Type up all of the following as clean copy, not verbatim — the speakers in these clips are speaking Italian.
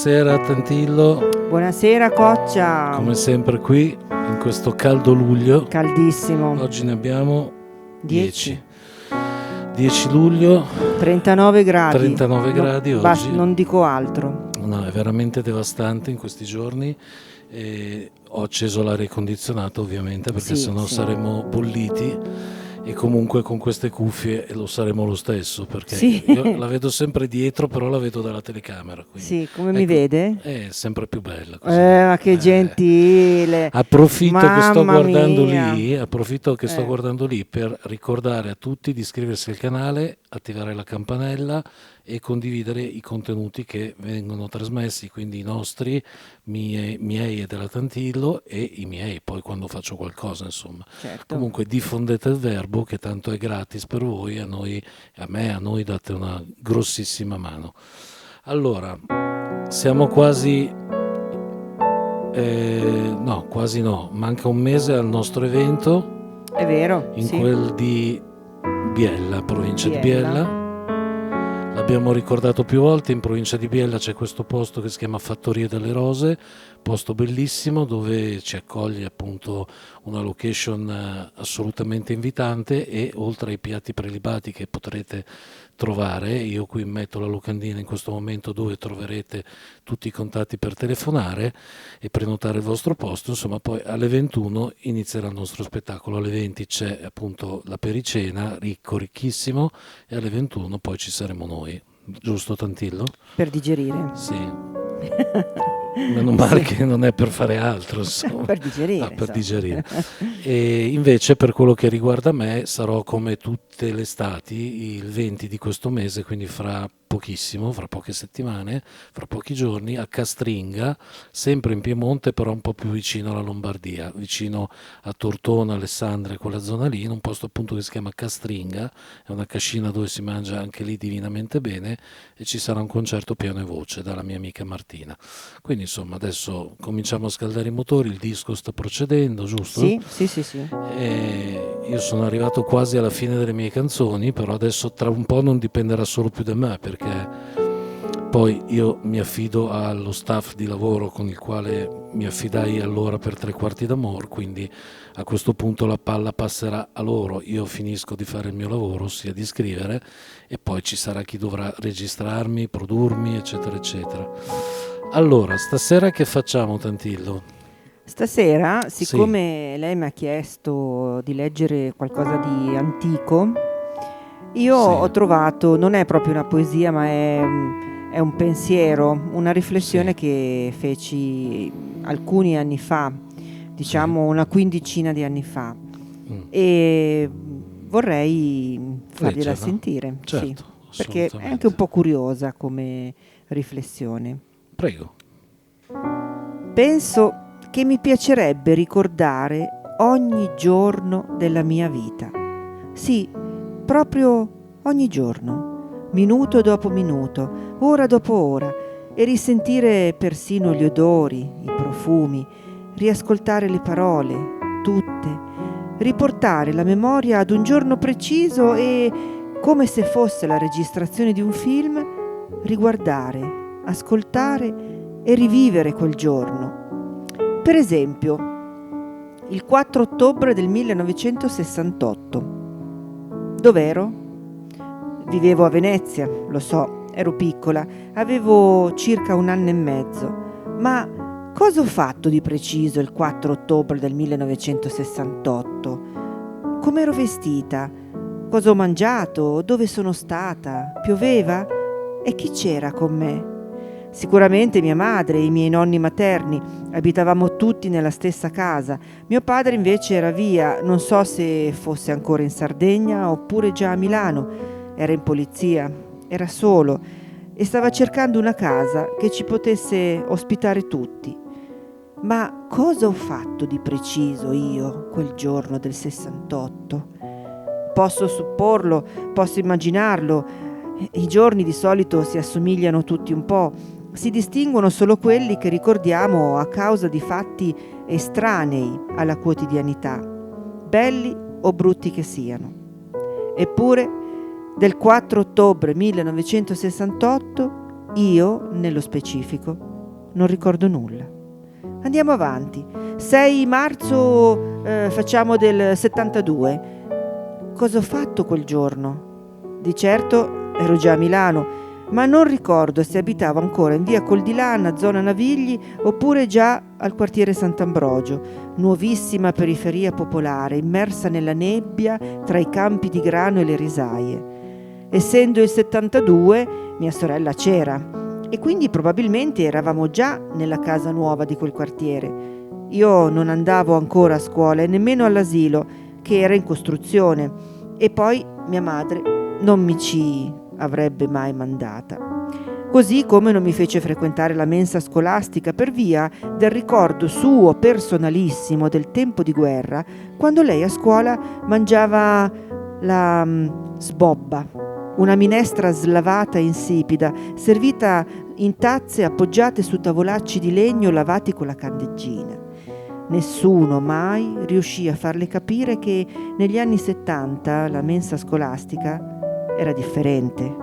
Buonasera Tantillo. Buonasera Coccia. Come sempre qui in questo caldo luglio. Caldissimo. Oggi ne abbiamo 10 luglio. 39 gradi. 39 gradi oggi. Non dico altro. No, è veramente devastante in questi giorni. E ho acceso l'aria condizionata ovviamente perché sennò saremmo bolliti. E comunque con queste cuffie lo saremo lo stesso, perché io la vedo sempre dietro, però la vedo dalla telecamera. Quindi, sì, come mi vede? È sempre più bella così. Ma che gentile. Approfitto che sto guardando mia. lì, sto guardando lì per ricordare a tutti di iscriversi al canale, attivare la campanella e condividere i contenuti che vengono trasmessi, quindi i nostri, miei e della Tantillo e i miei, poi quando faccio qualcosa, insomma. Certo. Comunque diffondete il verbo, che tanto è gratis per voi, a noi date una grossissima mano. Allora, siamo quasi no, manca un mese al nostro evento. È vero. In quel di Biella, provincia di Biella. L'abbiamo ricordato più volte, in provincia di Biella c'è questo posto che si chiama Fattoria delle Rose, posto bellissimo dove ci accoglie appunto una location assolutamente invitante, e oltre ai piatti prelibati che potrete trovare, io qui metto la locandina in questo momento dove troverete tutti i contatti per telefonare e prenotare il vostro posto. Insomma, poi alle 21 inizierà il nostro spettacolo, alle 20 c'è appunto la pericena, ricchissimo, e alle 21 poi ci saremo noi, giusto Tantillo? Per digerire. Sì. Meno male che non è per fare altro, insomma. Per digerire. Per digerire. E invece per quello che riguarda me sarò come tutte le estati il 20 di questo mese, quindi fra pochissimo, fra poche settimane, fra pochi giorni, a Castringa, sempre in Piemonte, però un po' più vicino alla Lombardia, vicino a Tortona, Alessandria, quella zona lì, in un posto appunto che si chiama Castringa, è una cascina dove si mangia anche lì divinamente bene, e ci sarà un concerto piano e voce dalla mia amica Martina. Quindi insomma adesso cominciamo a scaldare i motori, il disco sta procedendo, giusto? Sì. Io sono arrivato quasi alla fine delle mie canzoni, però adesso tra un po' non dipenderà solo più da me, perché poi io mi affido allo staff di lavoro con il quale mi affidai allora per 3/4 d'amor, quindi a questo punto la palla passerà a loro. Io finisco di fare il mio lavoro, ossia di scrivere, e poi ci sarà chi dovrà registrarmi, produrmi, eccetera eccetera. Allora, stasera che facciamo, Tantillo? Stasera, siccome lei mi ha chiesto di leggere qualcosa di antico, io ho trovato, non è proprio una poesia, ma è un pensiero, una riflessione che feci alcuni anni fa, diciamo una quindicina di anni fa, e vorrei fargliela sentire, certo, perché è anche un po' curiosa come riflessione. Prego. Penso che mi piacerebbe ricordare ogni giorno della mia vita. Sì, proprio ogni giorno, minuto dopo minuto, ora dopo ora, e risentire persino gli odori, i profumi, riascoltare le parole, tutte, riportare la memoria ad un giorno preciso e, come se fosse la registrazione di un film, riguardare, ascoltare e rivivere quel giorno. Per esempio, il 4 ottobre del 1968. Dov'ero? Vivevo a Venezia, lo so, ero piccola, avevo circa 1 anno e mezzo. Ma cosa ho fatto di preciso il 4 ottobre del 1968? Come ero vestita? Cosa ho mangiato? Dove sono stata? Pioveva? E chi c'era con me? Sicuramente mia madre e i miei nonni materni, abitavamo tutti nella stessa casa. Mio padre invece era via, non so se fosse ancora in Sardegna oppure già a Milano. Era in polizia, era solo e stava cercando una casa che ci potesse ospitare tutti. Ma cosa ho fatto di preciso io quel giorno del 68? Posso supporlo, posso immaginarlo. I giorni di solito si assomigliano tutti un po'. Si distinguono solo quelli che ricordiamo a causa di fatti estranei alla quotidianità, belli o brutti che siano. Eppure, del 4 ottobre 1968, io, nello specifico, non ricordo nulla. Andiamo avanti. 6 marzo facciamo del 72. Cosa ho fatto quel giorno? Di certo ero già a Milano, ma non ricordo se abitavo ancora in via Coldilana, zona Navigli, oppure già al quartiere Sant'Ambrogio, nuovissima periferia popolare, immersa nella nebbia tra i campi di grano e le risaie. Essendo il 72, mia sorella c'era e quindi probabilmente eravamo già nella casa nuova di quel quartiere. Io non andavo ancora a scuola e nemmeno all'asilo, che era in costruzione, e poi mia madre non mi ci avrebbe mai mandata. Così come non mi fece frequentare la mensa scolastica per via del ricordo suo personalissimo del tempo di guerra, quando lei a scuola mangiava la sbobba, una minestra slavata e insipida, servita in tazze appoggiate su tavolacci di legno lavati con la candeggina. Nessuno mai riuscì a farle capire che negli anni 70 la mensa scolastica era differente.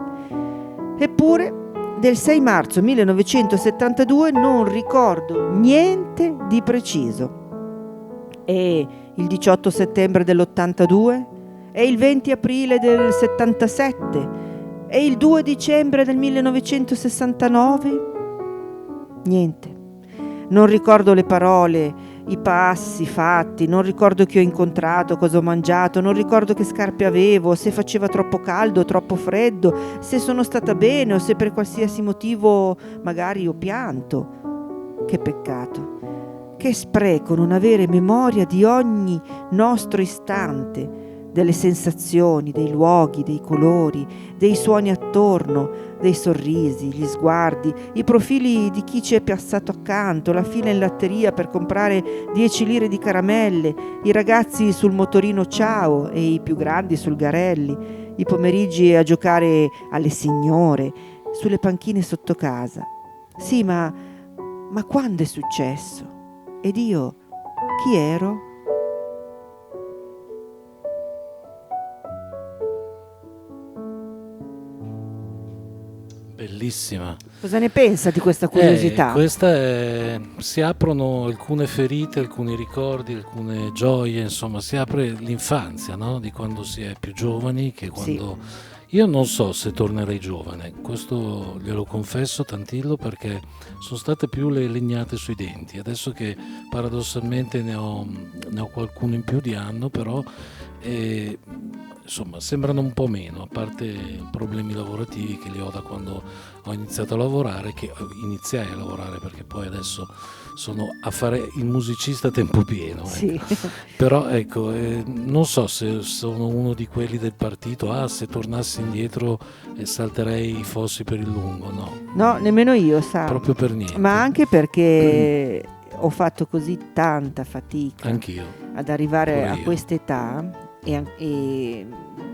Eppure del 6 marzo 1972 non ricordo niente di preciso. E il 18 settembre dell'82? E il 20 aprile del 77? E il 2 dicembre del 1969? Niente. Non ricordo le parole, i passi fatti, non ricordo chi ho incontrato, cosa ho mangiato, non ricordo che scarpe avevo, se faceva troppo caldo o troppo freddo, se sono stata bene o se per qualsiasi motivo magari ho pianto. Che peccato, che spreco non avere memoria di ogni nostro istante, delle sensazioni, dei luoghi, dei colori, dei suoni attorno, dei sorrisi, gli sguardi, i profili di chi ci è passato accanto, la fila in latteria per comprare 10 lire di caramelle, i ragazzi sul motorino Ciao e i più grandi sul Garelli, i pomeriggi a giocare alle signore, sulle panchine sotto casa. Sì, ma quando è successo? Ed io chi ero? Bellissima. Cosa ne pensa di questa curiosità? Si aprono alcune ferite, alcuni ricordi, alcune gioie, insomma, si apre l'infanzia, no? Di quando si è più giovani, che quando... Sì. Io non so se tornerei giovane, questo glielo confesso Tantillo, perché sono state più le legnate sui denti. Adesso che paradossalmente ne ho qualcuno in più di anno, però insomma sembrano un po' meno, a parte problemi lavorativi che li ho da quando ho iniziato a lavorare, che iniziai a lavorare, perché poi adesso sono a fare il musicista a tempo pieno, ecco. Sì. Però ecco, non so se sono uno di quelli del partito, se tornassi indietro salterei i fossi per il lungo, no, nemmeno io, sa, proprio per niente, ma anche perché ho fatto così tanta fatica anch'io ad arrivare a quest'età e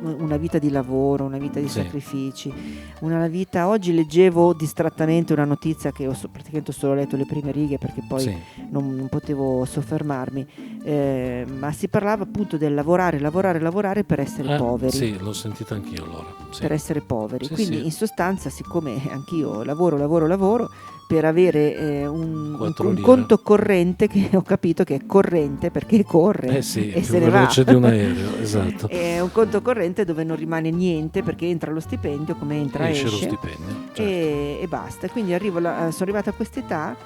una vita di lavoro, una vita di sacrifici, una vita. Oggi leggevo distrattamente una notizia che ho praticamente solo letto le prime righe perché poi non potevo soffermarmi, ma si parlava appunto del lavorare per essere poveri. Sì, l'ho sentita anch'io allora. Sì. Per essere poveri, quindi in sostanza, siccome anch'io lavoro per avere un conto corrente, che ho capito che è corrente perché corre e se ne va, veloce di un aereo, esatto. È un conto corrente dove non rimane niente perché entra lo stipendio come esce lo stipendio, certo. e basta. Quindi sono arrivata a quest'età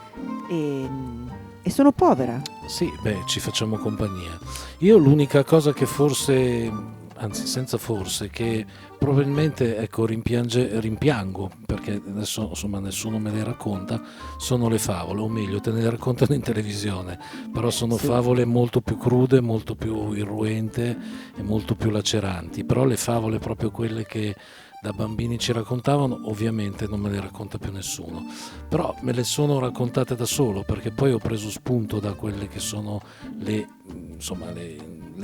e sono povera. Sì, ci facciamo compagnia. Io l'unica cosa che forse, anzi senza forse, che probabilmente rimpiango, perché adesso insomma nessuno me le racconta, sono le favole, o meglio te ne raccontano in televisione, però sono favole molto più crude, molto più irruente e molto più laceranti. Però le favole, proprio quelle che da bambini ci raccontavano, ovviamente non me le racconta più nessuno, però me le sono raccontate da solo, perché poi ho preso spunto da quelle che sono le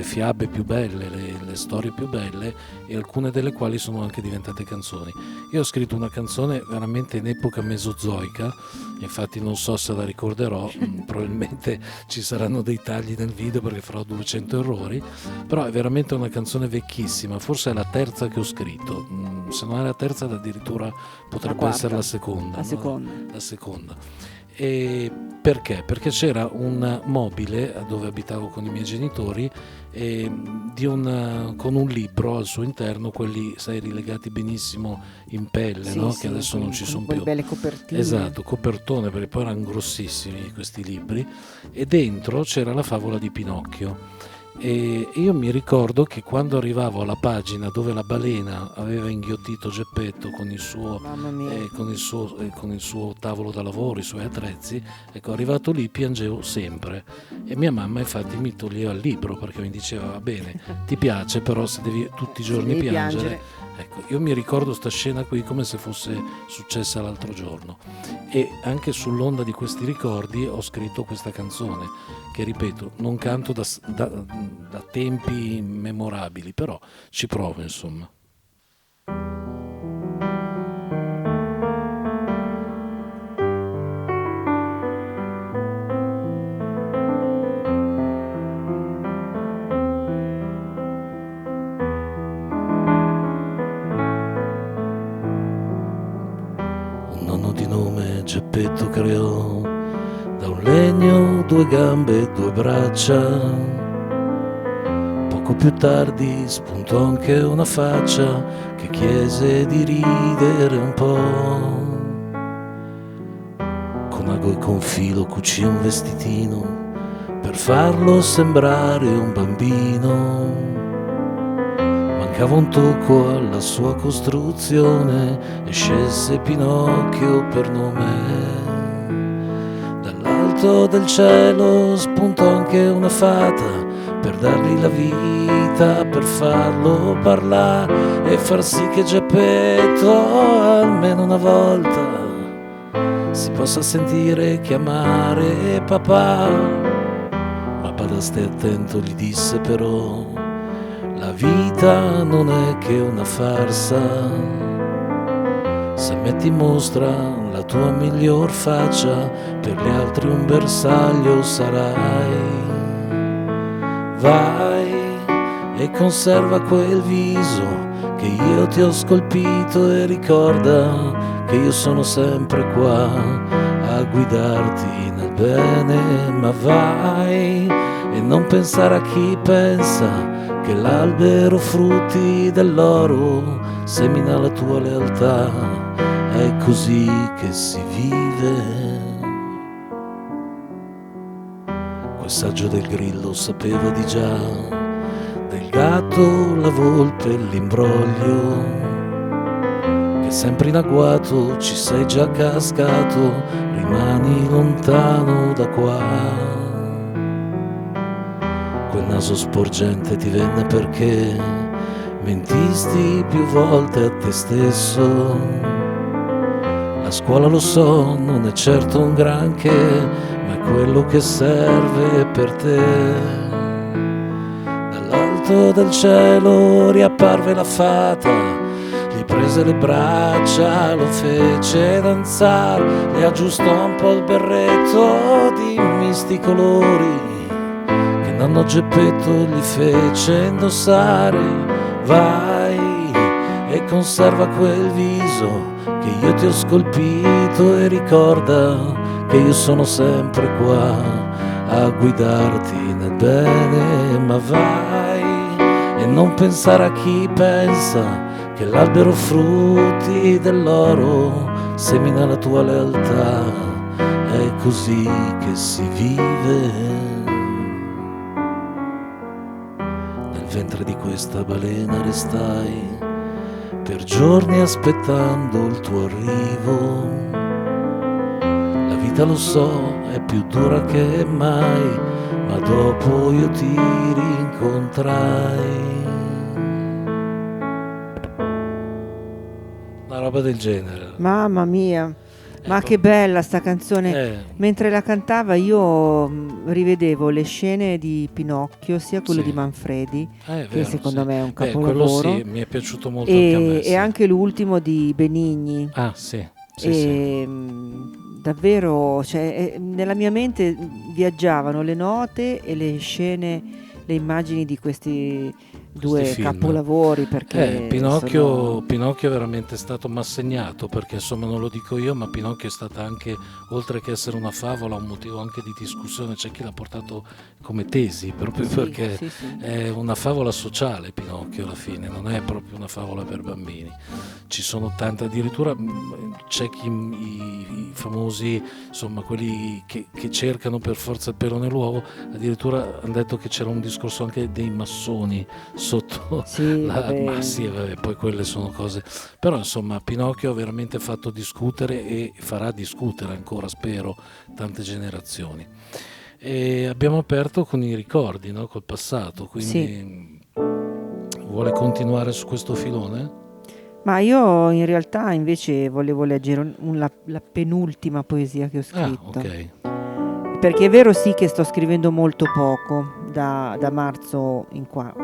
fiabe più belle, le storie più belle, e alcune delle quali sono anche diventate canzoni. Io ho scritto una canzone veramente in epoca mesozoica, infatti non so se la ricorderò, probabilmente ci saranno dei tagli nel video perché farò 200 errori, però è veramente una canzone vecchissima, forse è la terza che ho scritto, se non è la terza addirittura potrebbe essere la seconda. La seconda. E perché? Perché c'era un mobile dove abitavo con i miei genitori con un libro al suo interno, quelli sai rilegati benissimo in pelle, no? Che adesso non ci sono più. Belle copertine. Esatto, copertone, perché poi erano grossissimi questi libri, e dentro c'era la favola di Pinocchio. E io mi ricordo che quando arrivavo alla pagina dove la balena aveva inghiottito Geppetto con il suo, Mamma mia. con il suo tavolo da lavoro, i suoi attrezzi, ecco, arrivato lì piangevo sempre, e mia mamma infatti mi toglieva il libro perché mi diceva: va bene, ti piace, però se devi tutti i giorni devi piangere. Ecco, io mi ricordo sta scena qui come se fosse successa l'altro giorno, e anche sull'onda di questi ricordi ho scritto questa canzone che, ripeto, non canto da tempi immemorabili, però ci provo, insomma. Un nonno di nome Geppetto creò da un legno 2 gambe e 2 braccia. Poco più tardi spuntò anche una faccia che chiese di ridere un po'. Con ago e con filo cucì un vestitino per farlo sembrare un bambino. Mancava un tocco alla sua costruzione e scelse Pinocchio per nome. Dall'alto del cielo spuntò anche una fata per dargli la vita, per farlo parlare e far sì che Geppetto almeno una volta si possa sentire chiamare papà. Ma bada, stai attento, gli disse però, la vita non è che una farsa. Se metti in mostra la tua miglior faccia, per gli altri un bersaglio sarai. Vai e conserva quel viso che io ti ho scolpito, e ricorda che io sono sempre qua a guidarti nel bene. Ma vai e non pensare a chi pensa che l'albero frutti dell'oro semina la tua lealtà. È così che si vive. Quel saggio del grillo sapeva di già, del gatto, la volpe, l'imbroglio, che sempre in agguato ci sei già cascato, rimani lontano da qua. Quel naso sporgente ti venne perché mentisti più volte a te stesso. La scuola, lo so, non è certo un granché, ma è quello che serve per te. Dall'alto del cielo riapparve la fata, gli prese le braccia, lo fece danzare, le aggiustò un po' il berretto di misti colori che nonno Geppetto gli fece indossare. Vai e conserva quel viso che io ti ho scolpito, e ricorda che io sono sempre qua a guidarti nel bene. Ma vai e non pensare a chi pensa che l'albero frutti dell'oro semina la tua lealtà. È così che si vive. Nel ventre di questa balena restai per giorni aspettando il tuo arrivo. La vita, lo so, è più dura che mai, ma dopo io ti rincontrai. Una roba del genere. Mamma mia, ma che bella sta canzone. Mentre la cantava io rivedevo le scene di Pinocchio, sia quello di Manfredi, che secondo me è un capolavoro. Quello sì, mi è piaciuto molto anche a me, e anche l'ultimo di Benigni. Ah sì. Davvero, cioè, nella mia mente viaggiavano le note e le scene, le immagini di questi due film. capolavori, perché Pinocchio è veramente stato m'ha segnato, perché insomma non lo dico io, ma Pinocchio è stata anche, oltre che essere una favola, un motivo anche di discussione. C'è chi l'ha portato come tesi, proprio perché sì. è una favola sociale. Pinocchio alla fine non è proprio una favola per bambini. Ci sono tante, addirittura c'è chi, i famosi, insomma quelli che cercano per forza il pelo nell'uovo, addirittura hanno detto che c'era un discorso anche dei massoni sotto ma sì, vabbè, poi quelle sono cose. Però insomma Pinocchio ha veramente fatto discutere e farà discutere ancora, spero, tante generazioni. E abbiamo aperto con i ricordi, no? Col passato, quindi vuole continuare su questo filone? Ma io in realtà invece volevo leggere la penultima poesia che ho scritto. Ok. Perché è vero sì che sto scrivendo molto poco da marzo in qua,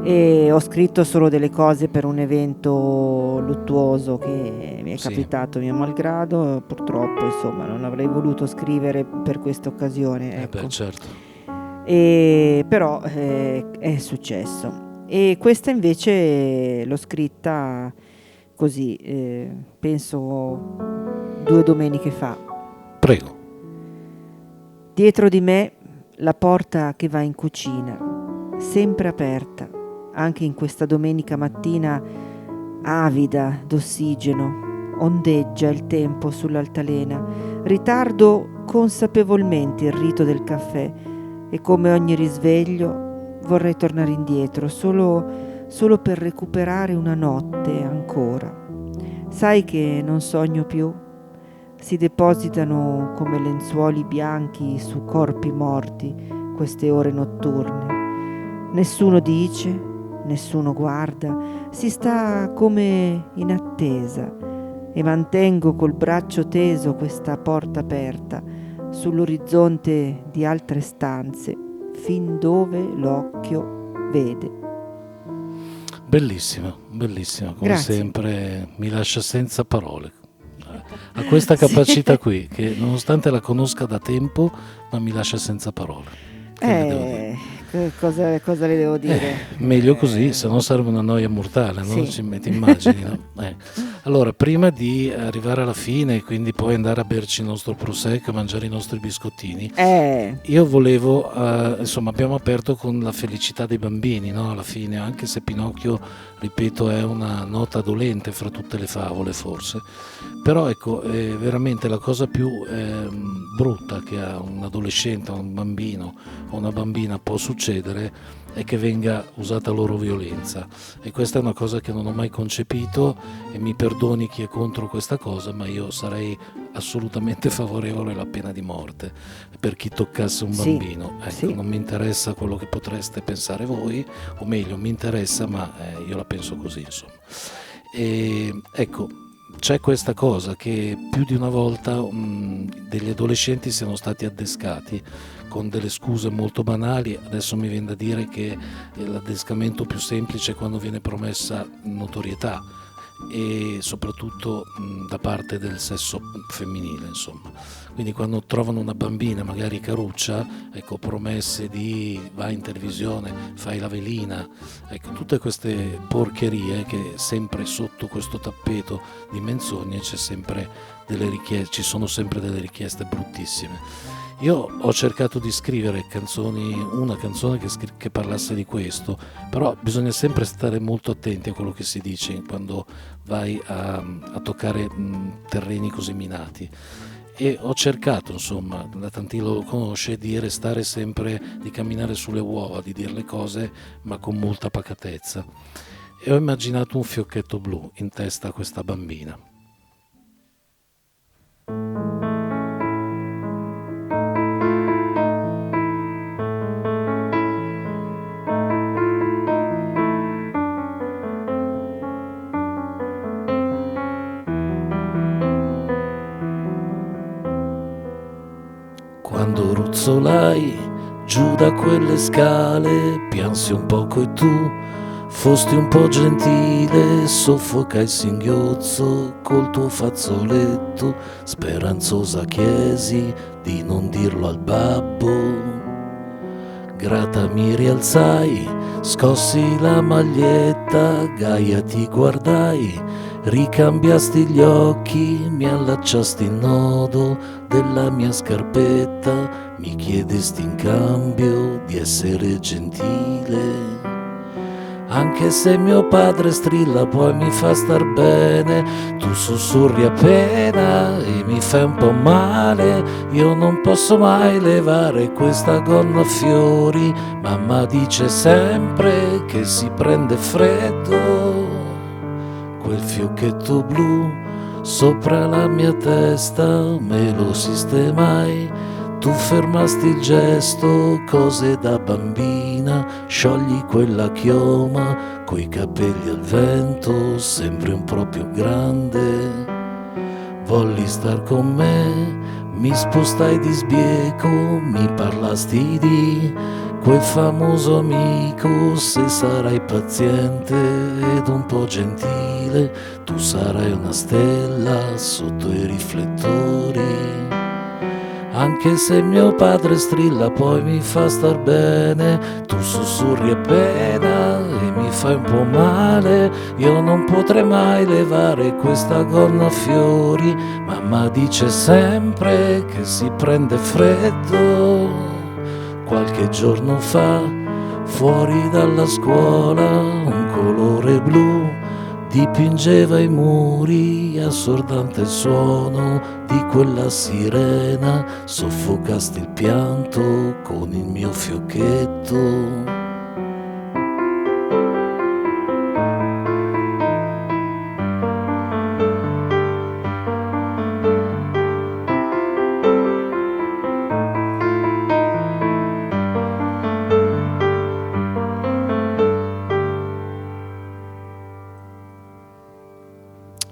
e ho scritto solo delle cose per un evento luttuoso che mi è capitato mio malgrado, purtroppo insomma non avrei voluto scrivere per questa occasione, ecco. Certo. Però è successo, e questa invece l'ho scritta così, penso 2 domeniche fa. Prego. Dietro di me la porta che va in cucina, sempre aperta, anche in questa domenica mattina avida d'ossigeno, ondeggia il tempo sull'altalena, ritardo consapevolmente il rito del caffè, e come ogni risveglio vorrei tornare indietro, solo per recuperare una notte ancora. Sai che non sogno più? Si depositano come lenzuoli bianchi su corpi morti queste ore notturne. Nessuno dice, nessuno guarda, si sta come in attesa, e mantengo col braccio teso questa porta aperta sull'orizzonte di altre stanze, fin dove l'occhio vede. Bellissima, bellissima, come Grazie. sempre mi lascia senza parole. Ha questa capacità qui, che nonostante la conosca da tempo, ma mi lascia senza parole. Cosa le devo dire? Meglio così, se no sarebbe una noia mortale, no? Ci metti immagini, no? Allora, prima di arrivare alla fine e quindi poi andare a berci il nostro prosecco e mangiare i nostri biscottini, io volevo, insomma, abbiamo aperto con la felicità dei bambini, no? Alla fine, anche se Pinocchio, ripeto, è una nota dolente fra tutte le favole forse, però ecco, veramente la cosa più brutta che a un adolescente, a un bambino o una bambina può succedere è che venga usata loro violenza, e questa è una cosa che non ho mai concepito, e mi perdoni chi è contro questa cosa, ma io sarei assolutamente favorevole alla pena di morte per chi toccasse un bambino. Ecco, non mi interessa quello che potreste pensare voi, o meglio mi interessa, ma io la penso così, insomma. E ecco, c'è questa cosa che più di una volta degli adolescenti siano stati addescati con delle scuse molto banali. Adesso mi viene da dire che l'addescamento più semplice è quando viene promessa notorietà, e soprattutto da parte del sesso femminile, insomma. Quindi quando trovano una bambina magari caruccia, ecco, promesse di vai in televisione, fai la velina, ecco, tutte queste porcherie che sempre sotto questo tappeto di menzogne c'è sempre delle richieste, ci sono sempre delle richieste bruttissime. Io ho cercato di scrivere una canzone che parlasse di questo, però bisogna sempre stare molto attenti a quello che si dice quando vai a toccare terreni così minati. E ho cercato, insomma, la Tantilo lo conosce, di restare sempre, di camminare sulle uova, di dire le cose ma con molta pacatezza. E ho immaginato un fiocchetto blu in testa a questa bambina. Quando ruzzolai giù da quelle scale, piansi un poco e tu fosti un po' gentile, soffocai il singhiozzo col tuo fazzoletto, speranzosa chiesi di non dirlo al babbo. Grata mi rialzai Scossi la maglietta, Gaia ti guardai, ricambiasti gli occhi, mi allacciasti il nodo della mia scarpetta, mi chiedesti in cambio di essere gentile. Anche se mio padre strilla poi mi fa star bene, tu sussurri appena e mi fai un po' male. Io non posso mai levare questa gonna a fiori, mamma dice sempre che si prende freddo. Quel fiocchetto blu sopra la mia testa me lo sistemai. Tu fermasti il gesto, cose da bambina, sciogli quella chioma, coi capelli al vento, sempre un po' più grande. Volli star con me, mi spostai di sbieco, mi parlasti di quel famoso amico. Se sarai paziente ed un po' gentile, tu sarai una stella sotto i riflettori. Anche se mio padre strilla poi mi fa star bene, tu sussurri appena e mi fai un po' male. Io non potrei mai levare questa gonna a fiori, mamma dice sempre che si prende freddo. Qualche giorno fa, fuori dalla scuola, un colore blu dipingeva i muri, assordante il suono di quella sirena, soffocasti il pianto con il mio fiocchetto.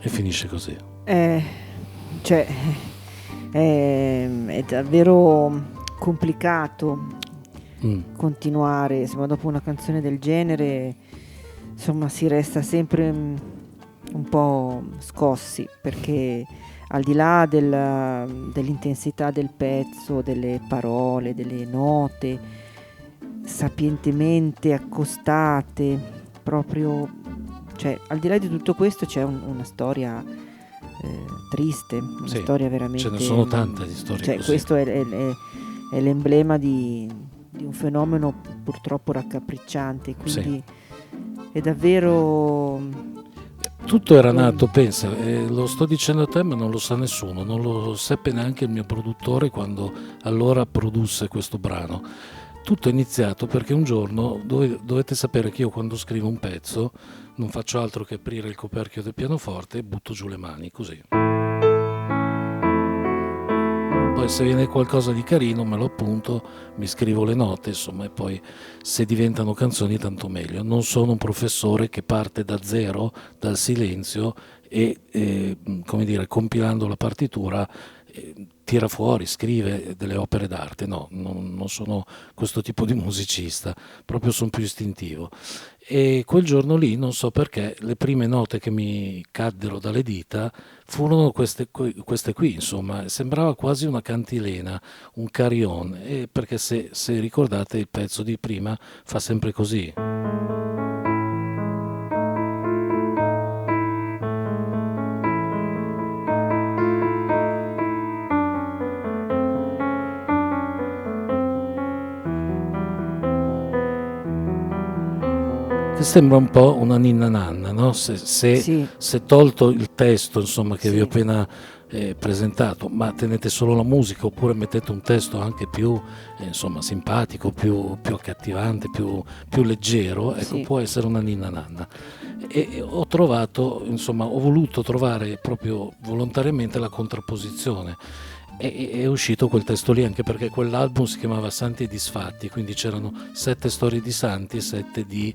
E finisce così. Cioè, è davvero complicato continuare, insomma, dopo una canzone del genere, insomma, si resta sempre un po' scossi, perché al di là dell'intensità del pezzo, delle parole, delle note sapientemente accostate, proprio, cioè, al di là di tutto questo c'è una storia triste, una storia veramente... Ce ne sono tante di storie cioè, così. questo è l'emblema di un fenomeno purtroppo raccapricciante, quindi è davvero... Tutto era nato, pensa, lo sto dicendo a te ma non lo sa nessuno, non lo seppe neanche il mio produttore quando allora produsse questo brano. Tutto è iniziato perché un giorno, dovete sapere che io quando scrivo un pezzo non faccio altro che aprire il coperchio del pianoforte e butto giù le mani, così. Poi se viene qualcosa di carino me lo appunto, mi scrivo le note, insomma, e poi se diventano canzoni tanto meglio. Non sono un professore che parte da zero, dal silenzio e come dire, compilando la partitura tira fuori, scrive delle opere d'arte. No, non sono questo tipo di musicista, proprio sono più istintivo. E quel giorno lì, non so perché, le prime note che mi caddero dalle dita furono queste qui, insomma, sembrava quasi una cantilena, un carillon, perché se ricordate il pezzo di prima fa sempre così. Che sembra un po' una ninna nanna, no? Se tolto il testo, insomma, che vi ho appena presentato, ma tenete solo la musica oppure mettete un testo anche più insomma simpatico, più accattivante, più leggero, ecco, può essere una ninna nanna. E ho voluto trovare proprio volontariamente la contrapposizione. È uscito quel testo lì, anche perché quell'album si chiamava Santi e Disfatti, quindi c'erano 7 storie di santi e 7 di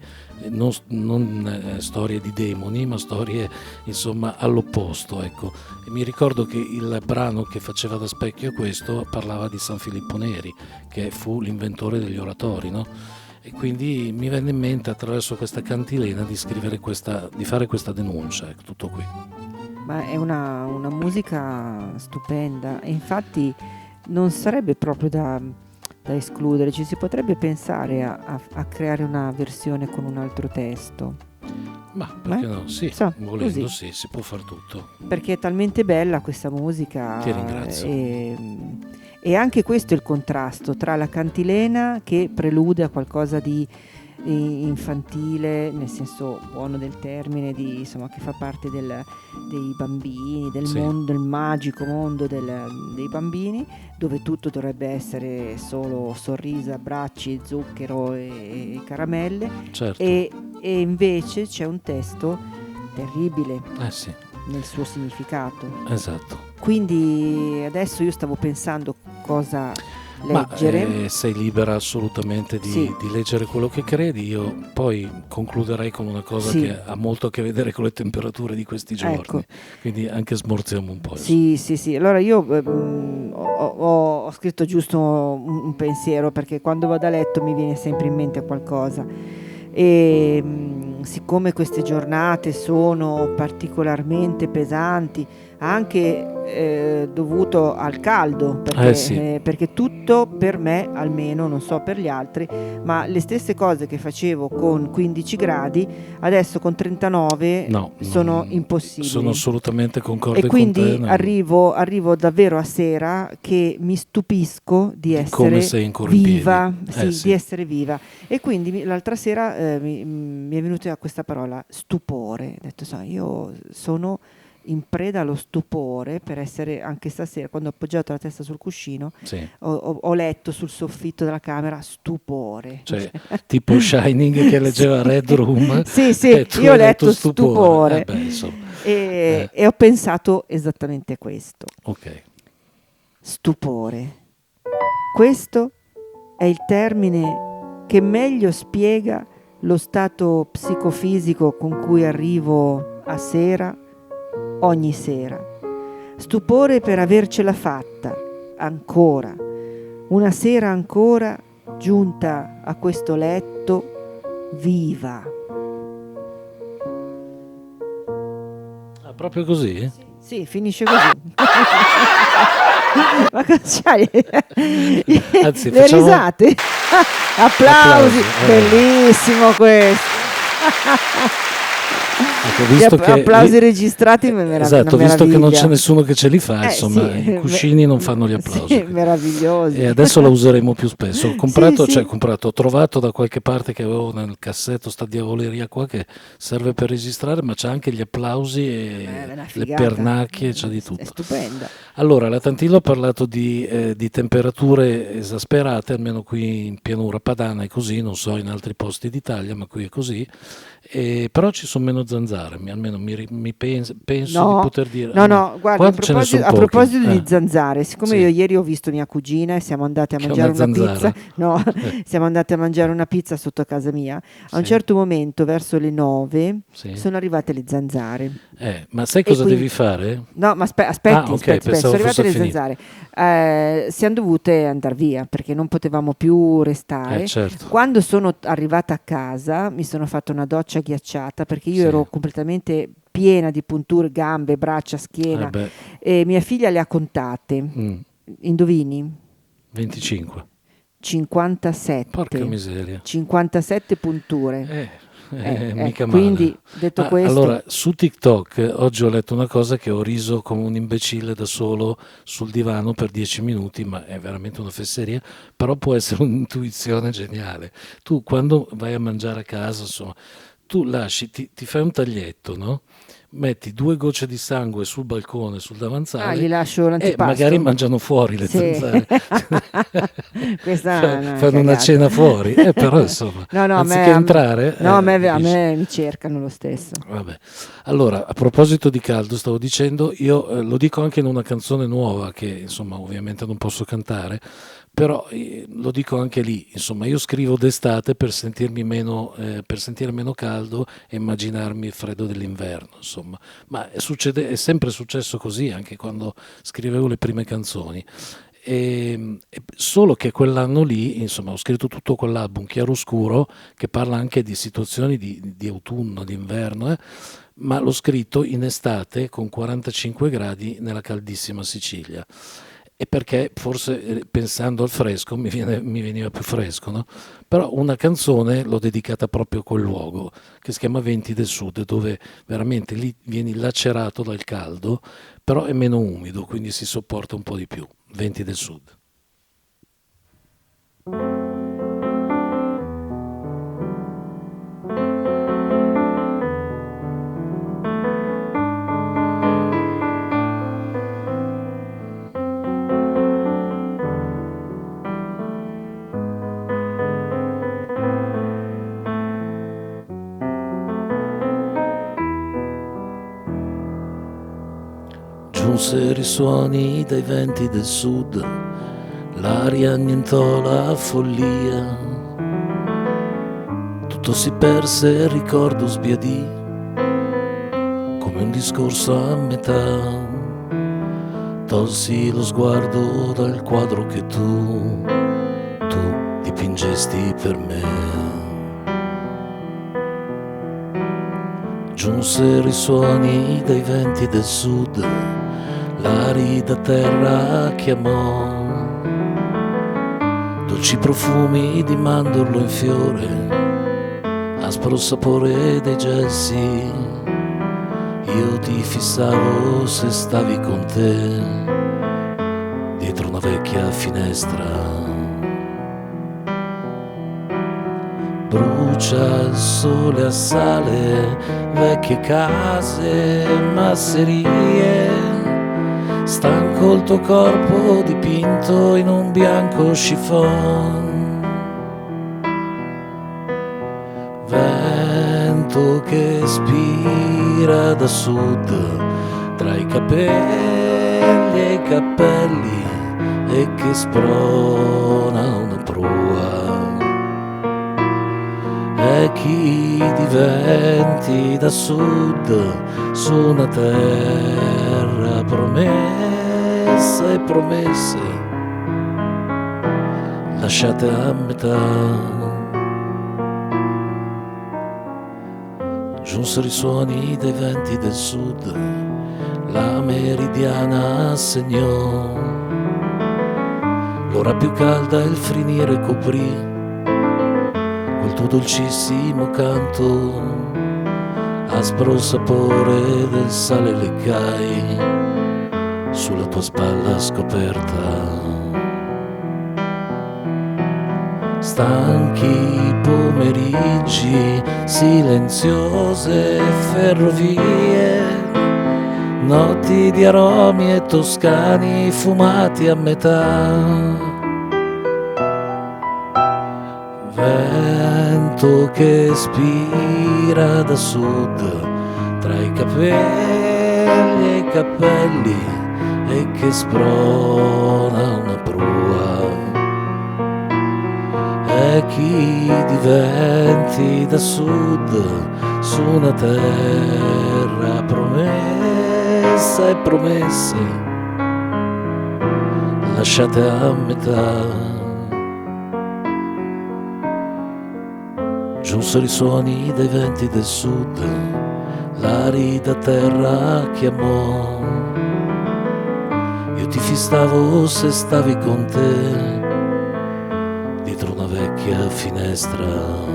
non storie di demoni, ma storie insomma all'opposto, ecco. E mi ricordo che il brano che faceva da specchio a questo parlava di San Filippo Neri, che fu l'inventore degli oratori, no? E quindi mi venne in mente attraverso questa cantilena di fare questa denuncia, ecco, tutto qui. Ma è una musica stupenda, e infatti non sarebbe proprio da da escludere. Ci si potrebbe pensare a creare una versione con un altro testo. Ma perché no? Sì, volendo così. Sì, si può far tutto. Perché è talmente bella questa musica. Ti ringrazio. E anche questo è il contrasto tra la cantilena, che prelude a qualcosa di infantile, nel senso buono del termine, insomma, che fa parte dei bambini, del mondo, del magico mondo dei bambini, dove tutto dovrebbe essere solo sorrisi, abbracci, zucchero e caramelle. Certo. E invece c'è un testo terribile nel suo significato. Esatto. Quindi adesso io stavo pensando cosa leggere. Ma sei libera assolutamente di leggere quello che credi. Io poi concluderei con una cosa che ha molto a che vedere con le temperature di questi giorni, quindi anche smorziamo un po'. Sì. Allora io ho scritto giusto un pensiero, perché quando vado a letto mi viene sempre in mente qualcosa, e siccome queste giornate sono particolarmente pesanti, anche dovuto al caldo, perché tutto per me, almeno, non so per gli altri, ma le stesse cose che facevo con 15 gradi adesso con 39 sono impossibili. Sono assolutamente concorde e quindi con te, arrivo davvero a sera che mi stupisco di essere come sei ancora viva, di essere viva. E quindi l'altra sera mi è venuta questa parola, stupore. Ho detto, io sono in preda allo stupore per essere, anche stasera quando ho appoggiato la testa sul cuscino, ho letto sul soffitto della camera stupore, cioè tipo Shining che leggeva Red Room. Io ho letto stupore. E ho pensato esattamente questo. Stupore. Questo è il termine che meglio spiega lo stato psicofisico con cui arrivo a sera, ogni sera. Stupore per avercela fatta, ancora, una sera ancora, giunta a questo letto, viva. Proprio così? Sì, finisce così. Ma cosa c'hai? Anzi, le risate? Applausi. Bellissimo questo. Visto che applausi registrati, esatto, visto che non c'è nessuno che ce li fa, insomma, i cuscini non fanno gli applausi. Meravigliosi. E adesso la useremo più spesso. Ho trovato da qualche parte che avevo nel cassetto sta diavoleria qua che serve per registrare, ma c'ha anche gli applausi e le pernacchie, c'ha di tutto. È stupenda. Allora, la Tantillo ha parlato di temperature esasperate, almeno qui in pianura padana è così, non so in altri posti d'Italia, ma qui è così. Però ci sono meno zanzare, almeno penso di poter dire. No, guarda, a proposito di zanzare, siccome io ieri ho visto mia cugina e siamo andati a mangiare una pizza, siamo andati a mangiare una pizza sotto casa mia, a un certo momento verso le 9 sono arrivate le zanzare. Ma sai cosa devi fare? No, ma aspetti, sono arrivate le zanzare. Siamo dovute andare via perché non potevamo più restare. Certo. Quando sono arrivata a casa mi sono fatta una doccia ghiacciata perché io ero completamente piena di punture, gambe, braccia, schiena, e mia figlia le ha contate. Indovini? 25. 57. Porca miseria. 57 punture. Mica male. Quindi, detto questo, allora, su TikTok oggi ho letto una cosa che ho riso come un imbecille da solo sul divano per 10 minuti, ma è veramente una fesseria, però può essere un'intuizione geniale. Tu quando vai a mangiare a casa, insomma, tu ti fai un taglietto, no? Metti 2 gocce di sangue sul balcone, sul davanzale, gli lascio l'antipasto. E magari mangiano fuori le zanzare. Questa fanno una cena fuori, però insomma, anziché entrare. A me mi cercano lo stesso. Vabbè. Allora, a proposito di caldo, stavo dicendo, io lo dico anche in una canzone nuova che insomma ovviamente non posso cantare, però lo dico anche lì, insomma, io scrivo d'estate per sentirmi per sentire meno caldo e immaginarmi il freddo dell'inverno, insomma, ma è sempre successo così anche quando scrivevo le prime canzoni. Solo che quell'anno lì, insomma, ho scritto tutto quell'album chiaroscuro che parla anche di situazioni di autunno, d'inverno, ma l'ho scritto in estate con 45 gradi nella caldissima Sicilia. e perché forse pensando al fresco mi veniva più fresco, no? Però una canzone l'ho dedicata proprio a quel luogo che si chiama Venti del Sud, dove veramente lì vieni lacerato dal caldo, però è meno umido, quindi si sopporta un po' di più. Venti del Sud. Giunsero i suoni dai venti del sud, l'aria annientò la follia, tutto si perse, il ricordo sbiadì, come un discorso a metà. Tolsi lo sguardo dal quadro che tu dipingesti per me. Giunsero i suoni dai venti del sud, l'arida terra chiamò, dolci profumi di mandorlo in fiore, aspro sapore dei gelsi. Io ti fissavo se stavi con te, dietro una vecchia finestra. Brucia il sole, assale vecchie case, masserie. Stanco il tuo corpo dipinto in un bianco chiffon. Vento che spira da sud, tra i capelli e i cappelli, e che sprona una prua. E chi diventi da sud su una terra promessa e promesse lasciate a metà. Giunsero i suoni dei venti del sud, la meridiana segnò l'ora più calda, il finire coprì quel tuo dolcissimo canto, aspro sapore del sale leccai sulla tua spalla scoperta. Stanchi pomeriggi, silenziose ferrovie, notti di aromi e toscani fumati a metà. Vento che spira da sud, tra i capelli e i cappelli, e che sprona una prua. E chi diventi da sud su una terra promessa e promesse lasciate a metà. Giunsero i suoni dei venti del sud, l'arida terra chiamò. Io ti fissavo se stavi con te, dietro una vecchia finestra.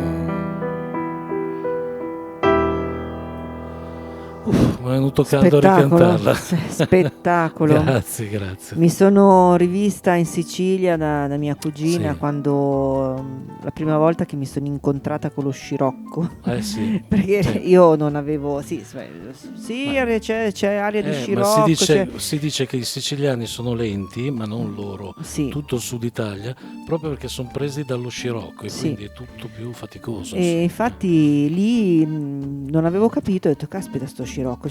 Mi è venuto caldo a ricantarla. Spettacolo. Grazie. Mi sono rivista in Sicilia da mia cugina, Sì. quando la prima volta che mi sono incontrata con lo scirocco. Sì. Perché Sì. io non avevo. Sì, c'è aria di scirocco. Ma si dice che i siciliani sono lenti, ma non loro. Sì. Tutto il sud Italia, proprio perché sono presi dallo scirocco e Sì. quindi è tutto più faticoso. E infatti lì non avevo capito, ho detto caspita, sto scirocco,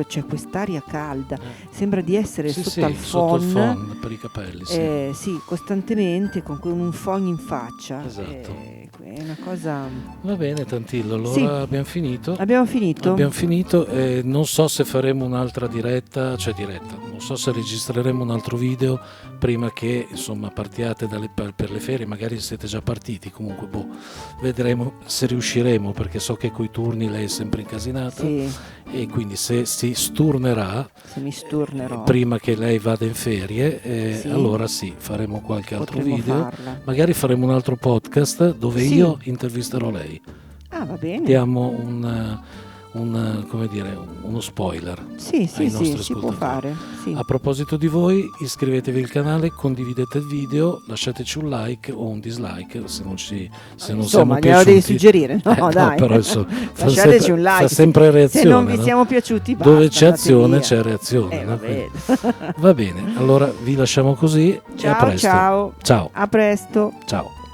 c'è quest'aria calda, sembra di essere sotto al sotto il phon, phon per i capelli. Sì. sì, costantemente con un phon in faccia. Esatto. È una cosa. Va bene Tantillo, allora Sì. abbiamo finito. Abbiamo finito? Non so se faremo un'altra diretta, non so se registreremo un altro video prima che insomma partiate per le ferie, magari siete già partiti, comunque vedremo se riusciremo, perché so che coi turni lei è sempre incasinata. Sì. E quindi se se si sturnerà, se mi sturnerò, prima che lei vada in ferie, sì, allora sì, faremo qualche altro potremmo video, farla. magari faremo un altro podcast dove Sì. io intervisterò lei. Ah, va bene. Diamo come dire, uno spoiler Sì, ai sì, nostri sì, si può ascoltatori. fare. Sì. A proposito di voi, iscrivetevi al canale, condividete il video, lasciateci un like o un dislike se non siamo Insomma, glielo devi piaciuti. suggerire, no, dai. Però insomma, Lasciateci un like. fa sempre reazione, se non vi no? siamo piaciuti, basta, Dove c'è andate azione via. c'è reazione, no? Va bene. Va bene, allora vi lasciamo così e a Ciao, presto. ciao. Ciao. A presto. Ciao.